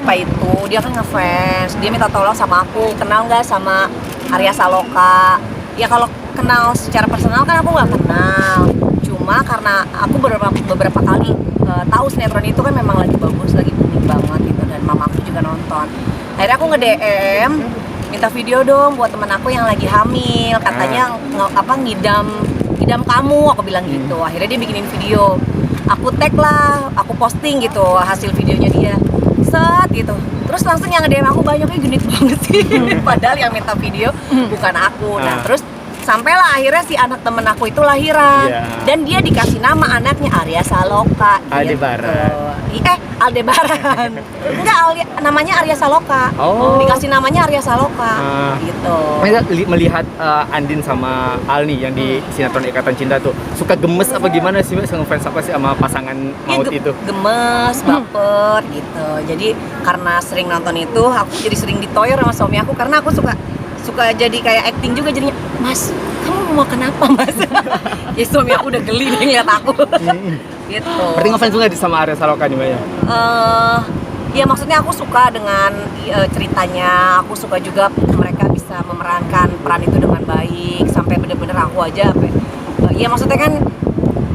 Pak itu dia kan ngefans, dia minta tolong sama aku, kenal nggak sama Arya Saloka. Ya kalau kenal secara personal kan aku nggak kenal, cuma karena aku beberapa kali tahu sinetron itu kan memang lagi bagus, lagi booming banget gitu, dan mama aku juga nonton. Akhirnya aku nge-DM minta video dong buat temen aku yang lagi hamil, katanya ngidam kamu, aku bilang gitu. Akhirnya dia bikinin video, aku tag lah, aku posting gitu hasil videonya dia, set gitu. Terus langsung yang nge-DM aku banyaknya genit banget sih, padahal yang minta video bukan aku. Nah terus sampailah akhirnya si anak temen aku itu lahiran, dan dia dikasih nama anaknya Arya Saloka. Aldebaran. Aldebaran. Enggak, namanya Arya Saloka. Dikasih namanya Arya Saloka. Gitu. Melihat Andin sama Al nih yang di sinetron Ikatan Cinta tuh, suka gemes apa gimana sih Mbak, ngefans apa sih sama pasangan maut itu? Gemes, baper gitu. Jadi karena sering nonton itu, aku jadi sering ditoyor sama suami aku karena aku suka jadi kayak acting juga jadinya. Mas, kamu mau kenapa Mas? Ya suami aku udah geli nih ngeliat aku. Gitu. Berarti ngefans juga sama Arya Saloka nih Mbak ya? Ya maksudnya aku suka dengan ceritanya, aku suka juga mereka bisa memerankan peran itu dengan baik sampai bener-bener aku aja ya maksudnya kan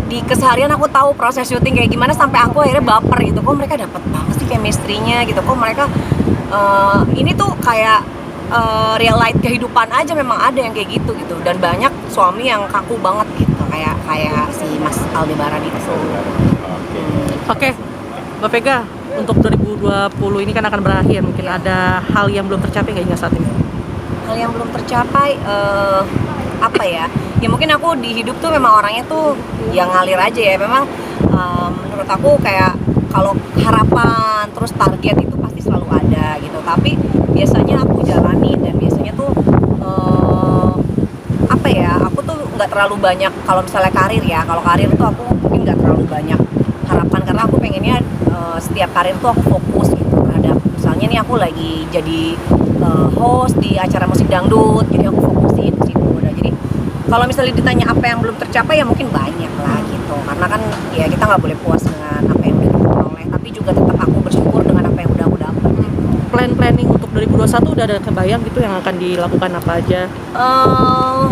di keseharian aku tahu proses syuting kayak gimana sampai aku akhirnya baper gitu. Kok mereka dapet banget sih chemistry-nya gitu, kok mereka ini tuh kayak real life kehidupan aja memang ada yang kayak gitu, dan banyak suami yang kaku banget gitu kayak si Mas Aldebaran itu. Oke, Mbak Vega, untuk 2020 ini kan akan berakhir, mungkin ada hal yang belum tercapai nggak hingga saat ini? Hal yang belum tercapai apa ya? Ya mungkin aku di hidup tuh memang orangnya tuh yang ngalir aja ya. Memang menurut aku kayak kalau harapan terus target itu pasti selalu ada gitu. Tapi biasanya aku jalanin, dan biasanya tuh apa ya? Aku tuh nggak terlalu banyak kalau misalnya karir ya. Kalau karir tuh aku mungkin nggak terlalu banyak harapan karena aku pengennya setiap karir tuh aku fokus gitu terhadap, misalnya nih aku lagi jadi host di acara musik dangdut, jadi aku fokusin ke situ. Nah, jadi kalau misalnya ditanya apa yang belum tercapai ya mungkin banyak lah gitu, karena kan ya kita nggak boleh puas dengan apa yang udah kita peroleh, tapi juga tetap aku bersyukur dengan apa yang udah aku dapat. Planning untuk 2021 udah ada kebayang gitu yang akan dilakukan apa aja?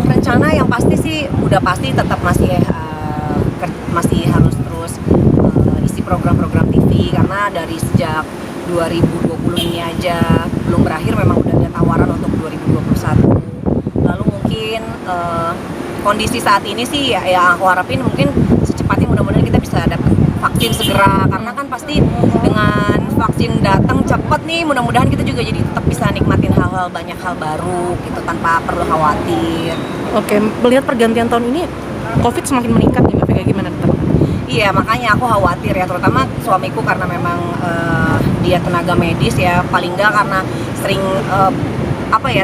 Rencana yang pasti sih udah pasti tetap masih harus terus isi program-program TV, karena dari sejak 2020 ini aja belum berakhir memang udah ada tawaran untuk 2021. Lalu mungkin kondisi saat ini sih ya aku harapin mungkin secepatnya mudah-mudahan kita bisa dapat vaksin segera, karena kan pasti dengan vaksin datang cepet nih, mudah-mudahan kita juga jadi tetap bisa nikmatin banyak hal baru gitu tanpa perlu khawatir. Oke, melihat pergantian tahun ini COVID semakin meningkat nih Mbak Vega, gimana tetap? Iya, makanya aku khawatir ya, terutama suamiku karena memang dia tenaga medis ya, paling nggak karena sering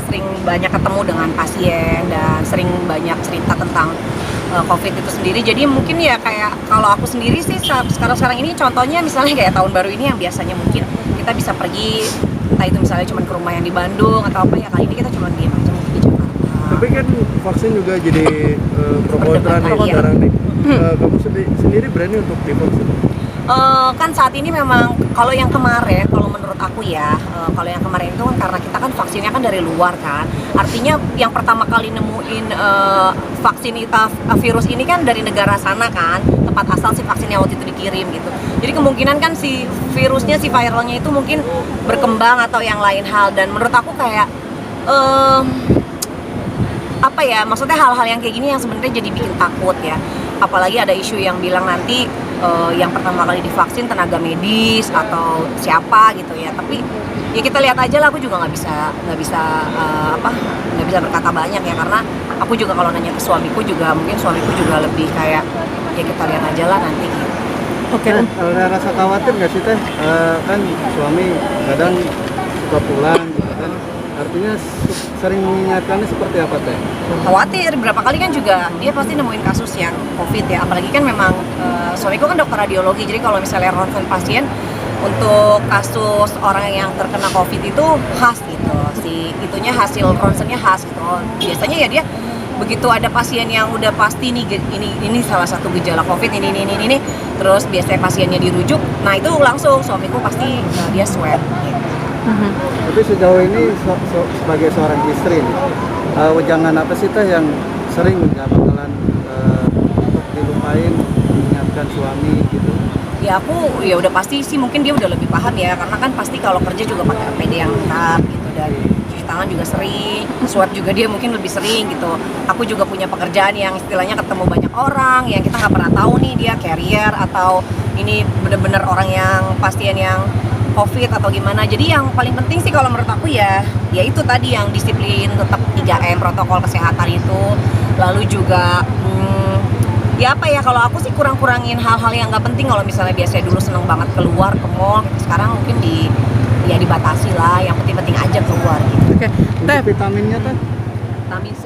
sering banyak ketemu dengan pasien dan sering banyak cerita tentang COVID itu sendiri. Jadi mungkin ya kayak kalau aku sendiri sih sekarang ini contohnya misalnya kayak tahun baru ini yang biasanya mungkin kita bisa pergi, entah itu misalnya cuma ke rumah yang di Bandung atau apa, ya kali ini kita cuma diem aja mungkin di Jakarta. Tapi kan vaksin juga jadi pro kontra nih sekarang nih. Kamu sendiri berani untuk divaksin? Kan saat ini memang kalau yang kemarin, kalau menurut aku ya, kalau yang kemarin itu kan karena kita kan vaksinnya kan dari luar kan, artinya yang pertama kali nemuin vaksin virus ini kan dari negara sana kan, tempat asal si vaksinnya waktu itu dikirim gitu. Jadi kemungkinan kan si virusnya, si viralnya itu mungkin berkembang atau yang lain hal, dan menurut aku kayak apa ya, maksudnya hal-hal yang kayak gini yang sebenarnya jadi bikin takut ya. Apalagi ada isu yang bilang nanti yang pertama kali divaksin tenaga medis atau siapa gitu ya. Tapi ya kita lihat aja lah, aku juga nggak bisa berkata banyak ya, karena aku juga kalau nanya ke suamiku juga mungkin suamiku juga lebih kayak ya kita lihat aja lah nanti gitu. Oke. Ada rasa khawatir nggak sih Teh? Kan suami kadang suka pulang gitu kan. Artinya sering mengingatkannya seperti apa Teh? Khawatir, berapa kali kan juga dia pasti nemuin kasus yang COVID ya, apalagi kan memang suamiku kan dokter radiologi, jadi kalau misalnya ronsen pasien untuk kasus orang yang terkena COVID itu khas gitu, itunya hasil ronsennya khas gitu. Biasanya ya dia begitu ada pasien yang udah pasti nih ini salah satu gejala COVID ini, terus biasanya pasiennya dirujuk, nah itu langsung suamiku pasti dia swab gitu. Tapi sejauh ini sebagai seorang istri nih, wejangan apa sih teh yang sering nggak bakalan untuk dilupain mengingatkan suami gitu? Ya aku ya udah pasti sih, mungkin dia udah lebih paham ya, karena kan pasti kalau kerja juga pakai APD yang lengkap gitu, dan cuci tangan juga sering, swab juga dia mungkin lebih sering gitu. Aku juga punya pekerjaan yang istilahnya ketemu banyak orang yang kita nggak pernah tahu nih dia carrier atau ini bener-bener orang yang pasien yang COVID atau gimana. Jadi yang paling penting sih kalau menurut aku ya itu tadi, yang disiplin, tetap 3M protokol kesehatan itu. Lalu juga ya apa ya, kalau aku sih kurang-kurangin hal-hal yang nggak penting. Kalau misalnya biasanya dulu seneng banget keluar ke mall gitu, sekarang mungkin dibatasi lah, yang penting-penting aja keluar gitu. Oke, Untuk Teh, vitaminnya teh? Vitamin C